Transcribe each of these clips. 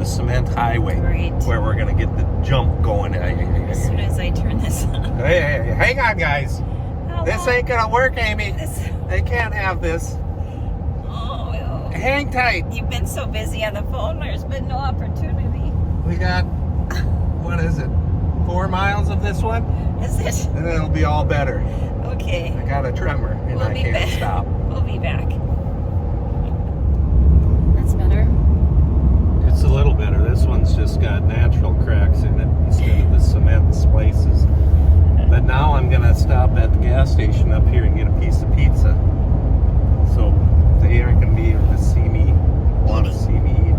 the cement highway. Great. Where we're going to get the jump going. As soon as I turn this on. Hey, hang on, guys. How This long? ain't going to work, Amy. They can't have this. Oh, well. Hang tight. You've been so busy on the phone, there's been no opportunity. We got, what is it, 4 miles of this one? Is it? And then it'll be all better. Okay. I got a tremor, and We'll I be can't back. stop. We'll be back. That's better. It's a little better. This one's just got natural cracks in it instead of the cement splices. But now I'm going to stop at the gas station up here and get a piece of pizza. So they aren't going to be able to see me, want to see me eat.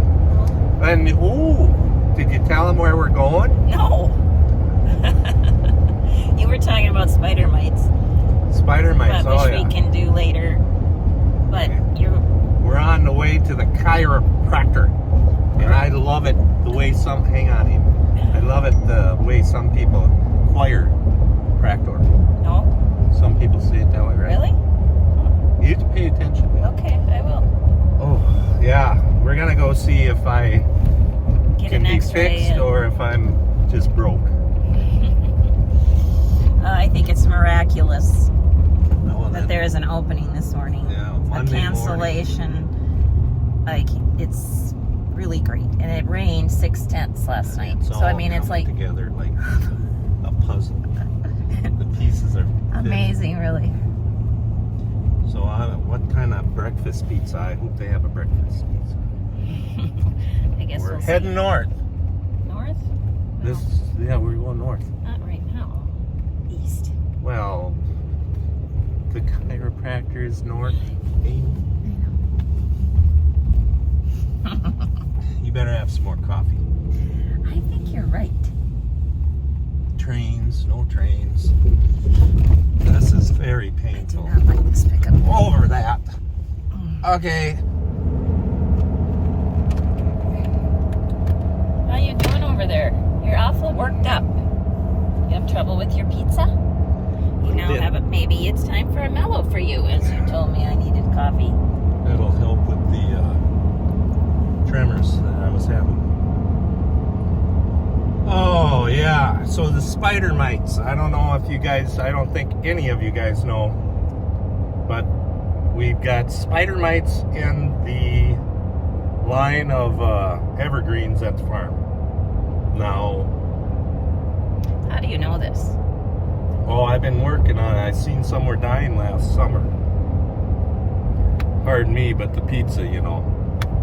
And, ooh, did you tell them where we're going? No. You were talking about spider mites. Spider mites, Which we can do later. But we're on the way to the chiropractor. And I love it the way hang on, Amy. I love it the way some people acquire practor. No? Some people say it that way, right? Really? You have to pay attention. Okay, I will. Oh, yeah. We're going to go see if I Get can an be X-ray fixed and- or if I'm just broke. I think it's miraculous No, that there is an opening this morning. Yeah, A Monday cancellation. Like, it's really great. And it rained 6/10 last night. It's So, I all mean, it's coming like together like a puzzle. The pieces are amazing, really. So, what kind of breakfast pizza? I hope they have a breakfast pizza. I guess We're we'll heading see. north. North? Yeah, we're going north. Not right now. East. Well, the chiropractor is north. You better have some more coffee. I think you're right. Trains, no trains. This is very I do painful. not like this pickup. Over that. Okay. How you doing over there? You're awful worked up. You have trouble with your pizza? You now bit. have it. Maybe it's time for a mellow for you, as you told me I needed coffee. That'll help with the tremors that I was having. Oh, yeah. So the spider mites. I don't know if you guys, I don't think any of you guys know, but we've got spider mites in the line of evergreens at the farm. Now, How do you know this? I've been working on it. I seen some were dying last summer. Pardon me, but the pizza, you know.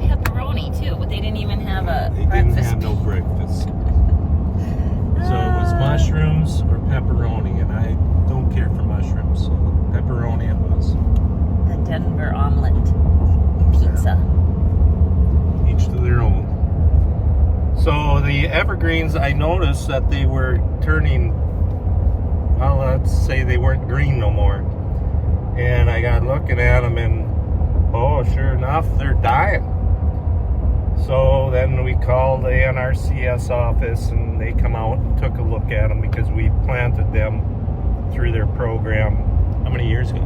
Pepperoni, too, but they didn't even have a They breakfast. didn't have no breakfast. So it was mushrooms or pepperoni, and I don't care for mushrooms, so pepperoni it was. The Denver omelet pizza. Each to their own. So the evergreens, I noticed that they were turning, well, let's say they weren't green no more. And I got looking at them, and sure enough, they're dying. So then we called the NRCS office, and they come out and took a look at them because we planted them through their program. How many years ago?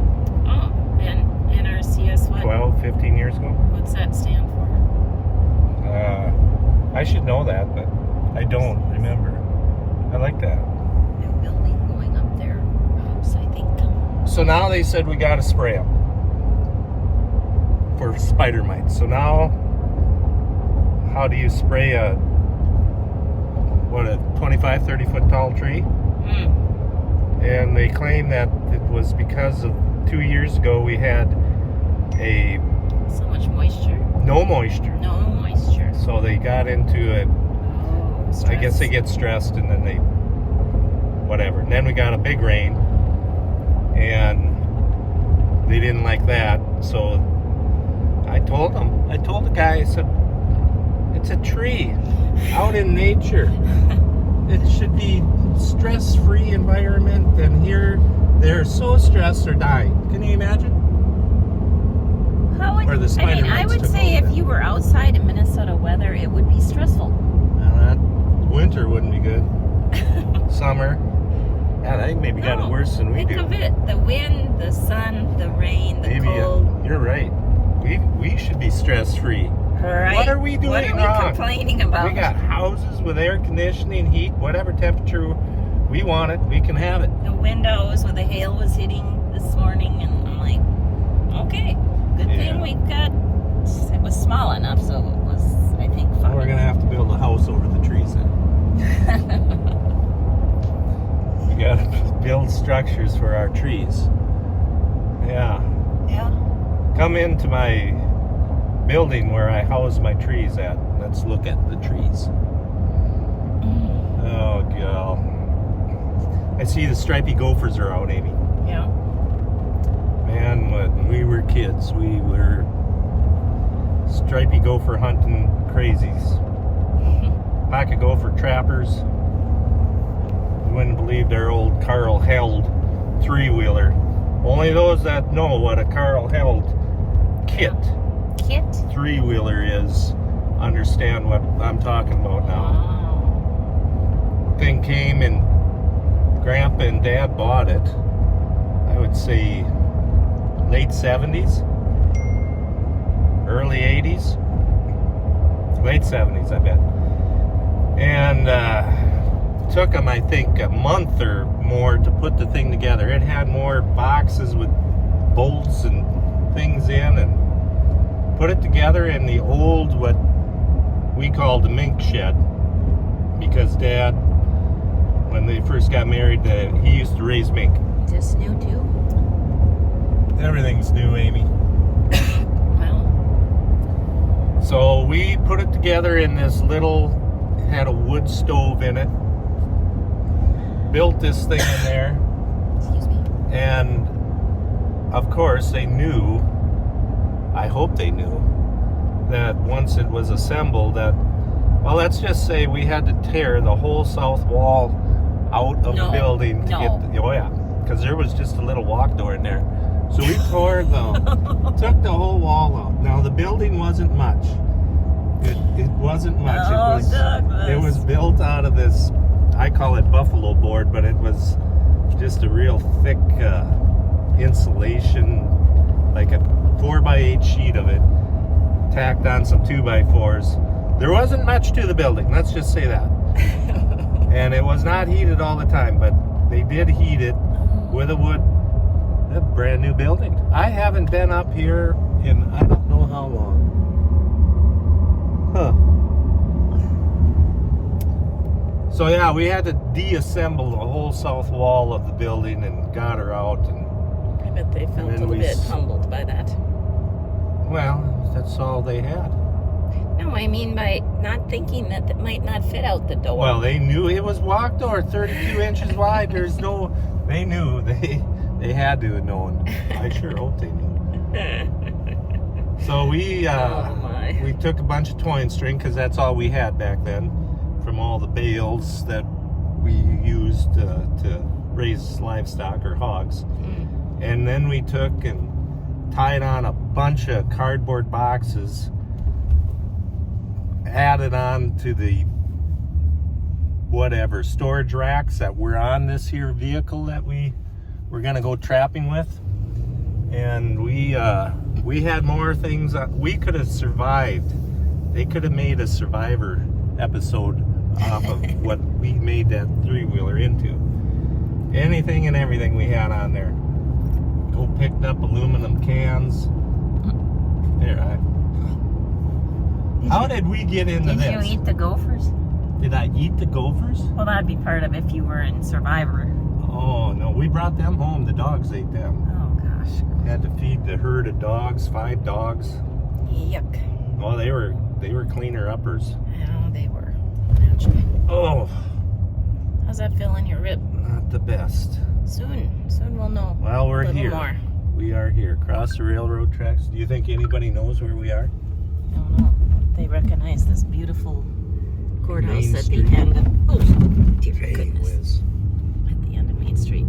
Oh, and NRCS what? 12, 15 years ago? What's that stand for? I should know that, but I don't remember. I like that. New building going up there. House, I think. So now they said we got to spray them for spider mites. So now, how do you spray a 25, 30 foot tall tree? And they claim that it was because of 2 years ago we had So much moisture. no moisture. No moisture. So they got into it. Oh, I guess they get stressed and then they, whatever. And then we got a big rain and they didn't like that. So I told the guy, I said, it's a tree out in nature. It should be stress-free environment, and here they're so stressed they're dying. Can you imagine? How would, Or the spider I mites would took say over. if you were outside in Minnesota weather, it would be stressful. That winter wouldn't be good. Summer. Yeah, they maybe got it worse than we Think do. of it. The wind, the sun, the rain, the Maybe cold. you're right. We should be stress-free. Right. What are we doing What are we wrong? complaining about? We got houses with air conditioning, heat, whatever temperature we want it, we can have it. The windows where the hail was hitting this morning, and I'm like, okay, good thing we got. It was small enough, so it was, I think, fine. We're gonna have to build a house over the trees then. We gotta build structures for our trees. Yeah. Yeah. Come into my building where I house my trees at. Let's look at the trees. Oh, God. I see the stripy gophers are out, Amy. Yeah. Man, when we were kids, we were stripy gopher hunting crazies. Pack of gopher trappers. You wouldn't believe their old Carl Held three-wheeler. Only those that know what a Carl Held kit three-wheeler is understand what I'm talking about now. Wow. Thing came and Grandpa and Dad bought it, I would say late 70s, early 80s, late 70s I bet. And took them, I think, a month or more to put the thing together. It had more boxes with bolts and things in, and put it together in the old, what we called the mink shed, because Dad, when they first got married, he used to raise mink. Is this new too? Everything's new, Amy. Well. So we put it together in this little, had a wood stove in it, built this thing in there. Excuse me. And of course they knew, I hope they knew, that once it was assembled that, well, let's just say we had to tear the whole south wall out of the building to get the, oh yeah, because there was just a little walk door in there. So we tore took the whole wall out. Now the building wasn't much. It wasn't much. Oh, it was built out of this, I call it buffalo board, but it was just a real thick insulation, like a 4x8 sheet of it, tacked on some 2x4s. There wasn't much to the building, let's just say that. And it was not heated all the time, but they did heat it with a brand new building. I haven't been up here in I don't know how long. So yeah, we had to deassemble the whole south wall of the building and got her out. And I bet they felt a little bit humbled by that. Well, that's all they had. No, I mean by not thinking that it might not fit out the door. Well, they knew it was walk door, 32 inches wide. There's no, they knew, they had to have known. I sure hope they knew. So we took a bunch of twine string, because that's all we had back then, from all the bales that we used to raise livestock or hogs. And then we took and tied on a bunch of cardboard boxes, added on to the whatever storage racks that were on this here vehicle that we were gonna go trapping with. And we had more things we could have survived. They could have made a Survivor episode off of what we made that three-wheeler into. Anything and everything we had on there. Go picked up aluminum cans. There, how did we get into this? Did you eat the gophers? Did I eat the gophers? Well, that'd be part of if you were in Survivor. Oh, no. We brought them home. The dogs ate them. Oh, gosh. Had to feed the herd of dogs, 5 dogs. Yuck. Oh, they were cleaner uppers. Yeah, they were. Ouch. Oh. How's that feel in your rib? Not the best. Soon we'll know. Well, we're a little here. More. We are here. Across the railroad tracks. Do you think anybody knows where we are? I don't know. They recognize this beautiful courthouse Main at Street. the end of, oh, dear Hey, goodness. whiz. At the end of Main Street.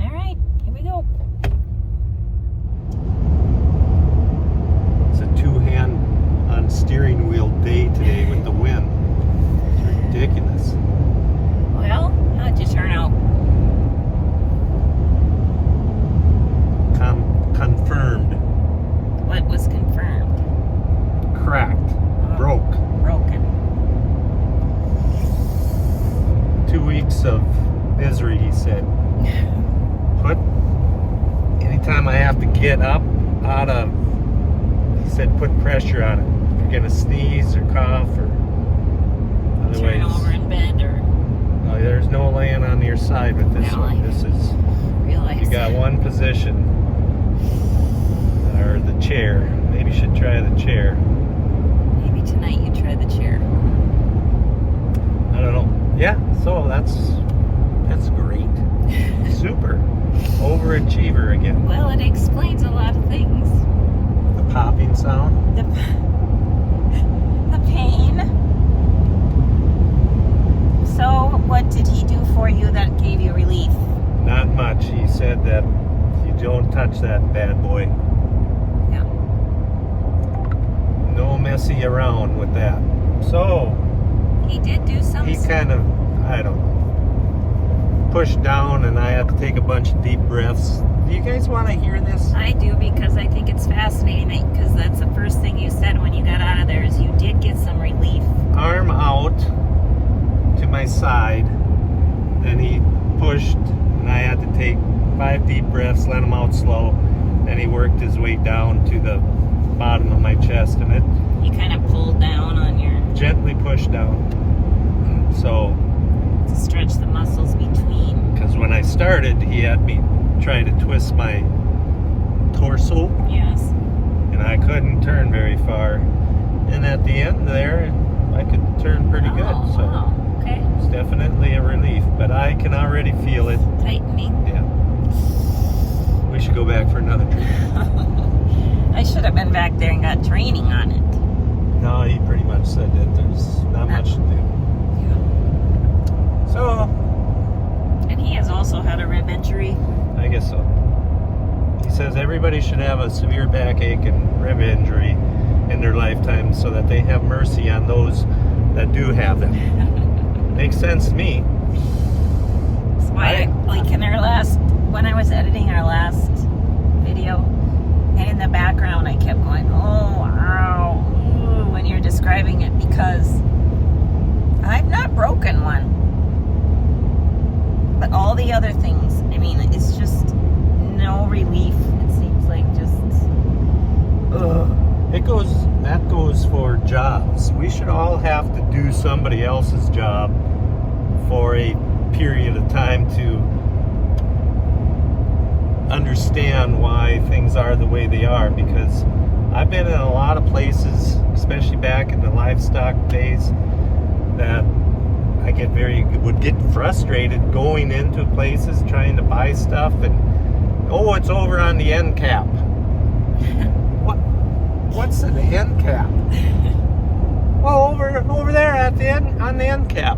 All right, here we go. It's a 2-hand on steering wheel day today with the wind. It's ridiculous. Well, how'd you turn out? Confirmed. What was get up out of, he said put pressure on it. If you're gonna sneeze or cough or otherwise. Turn over in bed or. There's no laying on your side with this Really? one. This is, Realize. you got one position. Or the chair. Maybe you should try the chair. Maybe tonight you try the chair. I don't know. Yeah, so that's great. Super. Overachiever again. Well, it explains a lot of things. The popping sound. The pain. So, what did he do for you that gave you relief? Not much. He said that you don't touch that bad boy. Yeah. No messy around with that. So, He did do some. he kind of, I don't know, pushed down and I had to take a bunch of deep breaths. Do you guys want to hear this? I do, because I think it's fascinating, because that's the first thing you said when you got out of there is you did get some relief. Arm out to my side, then he pushed and I had to take 5 deep breaths, let him out slow, and he worked his way down to the bottom of my chest and it You kind of pulled down on your, gently pushed down. So, to stretch the muscles between. because when I started, he had me try to twist my torso Yes. and I couldn't turn very far. And at the end there, I could turn pretty good. Oh, So wow. Okay. it's definitely a relief, but I can already feel it. Tightening. Yeah. We should go back for another trip. I should have been back there and got training on it. No, he pretty much said that there's not much to do. So, And he has also had a rib injury. I guess so. He says everybody should have a severe backache and rib injury in their lifetime so that they have mercy on those that do have it. Makes sense to me. That's why, like in our last, when I was editing our last video, and in the background I kept going, oh, ow, ooh, when you're describing it, because I've not broken one. But all the other things, I mean, it's just no relief. It seems like just, ugh. That goes for jobs. We should all have to do somebody else's job for a period of time to understand why things are the way they are, because I've been in a lot of places, especially back in the livestock days, that I would get frustrated going into places trying to buy stuff and it's over on the end cap. What's an end cap? Well, over there at the end, on the end cap.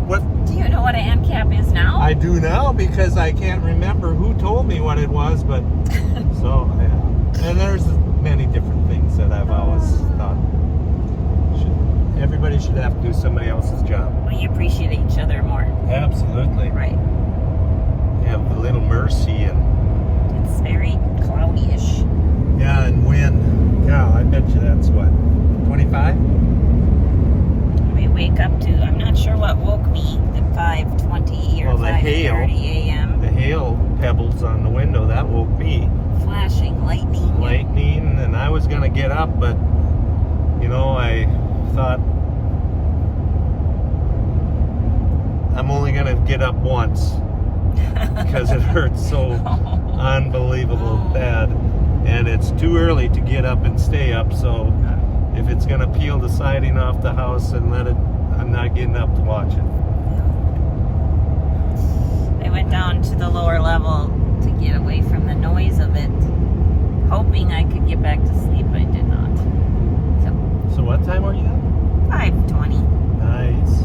What? Do you know what an end cap is now? I do now because I can't remember who told me what it was, but so yeah. And there's many different things that I've always thought everybody should have to do somebody else's job. We appreciate each other more. Absolutely. Right. Have a little mercy and It's very cloudy-ish. yeah, and wind. Yeah, I bet you that's what, 25? We wake up to, I'm not sure what woke me at 5:20 or Well, the hail. 5:30 a.m. The hail pebbles on the window, that woke me. Flashing lightning. Lightning, and I was gonna get up, but I thought I'm only gonna get up once because it hurts so unbelievable bad, and it's too early to get up and stay up. So if it's gonna peel the siding off the house and let it, I'm not getting up to watch it. I went down to the lower level to get away from the noise of it, hoping I could get back to sleep. I did not. So what time are you at? 5:20. Nice.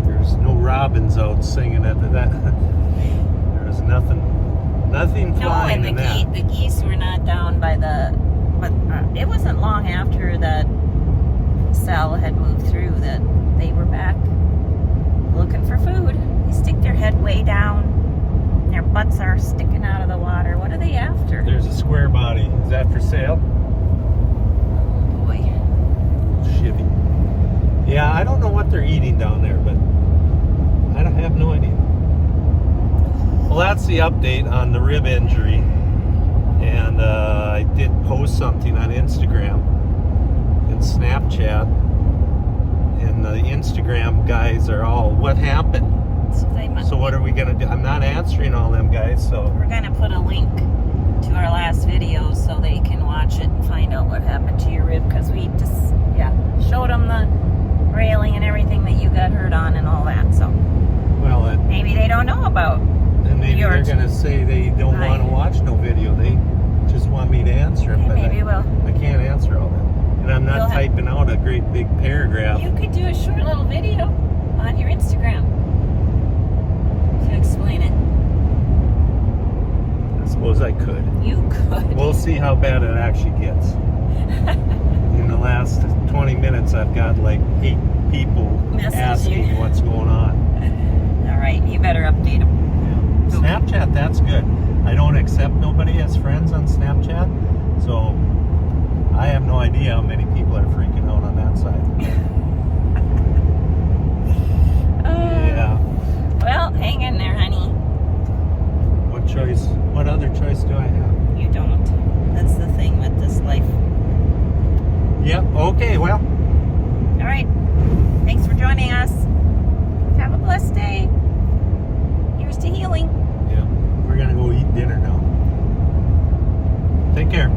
There's no robins out singing at that. There's nothing No, flying and in that. the geese were not down by the. But it wasn't long after that Sal had moved through that they were back looking for food. They stick their head way down. And their butts are sticking out of the water. What are they after? There's a square body. Is that for sale? Boy. Shitty. Yeah, I don't know what they're eating down there, but I don't have no idea. Well, that's the update on the rib injury. And I did post something on Instagram and Snapchat. And the Instagram guys are all, what happened? So what are we going to do? I'm not answering all them guys, so. We're going to put a link to our last video so they can watch it and find out what happened to your rib. Because we just, showed them the railing and everything that you got hurt on and all that. So well, maybe they don't know about. And maybe they're going to say they don't want to watch no video. They just want me to answer it. Okay, but maybe we'll. I can't answer all that. And I'm not typing out a great big paragraph. You could do a short little video on your Instagram to explain it. I suppose I could. You could. We'll see how bad it actually gets. In the last 20 minutes, I've got like 8 people asking what's going on. All right, you better update them. Yeah. Snapchat, that's good. I don't accept nobody as friends on Snapchat, so I have no idea how many people are freaking out on that side. Yeah. Well, hang in there, honey. What other choice do I have? You don't. That's the thing with this life. Yep, okay, well. All right. Thanks for joining us. Have a blessed day. Here's to healing. Yeah, we're going to go eat dinner now. Take care.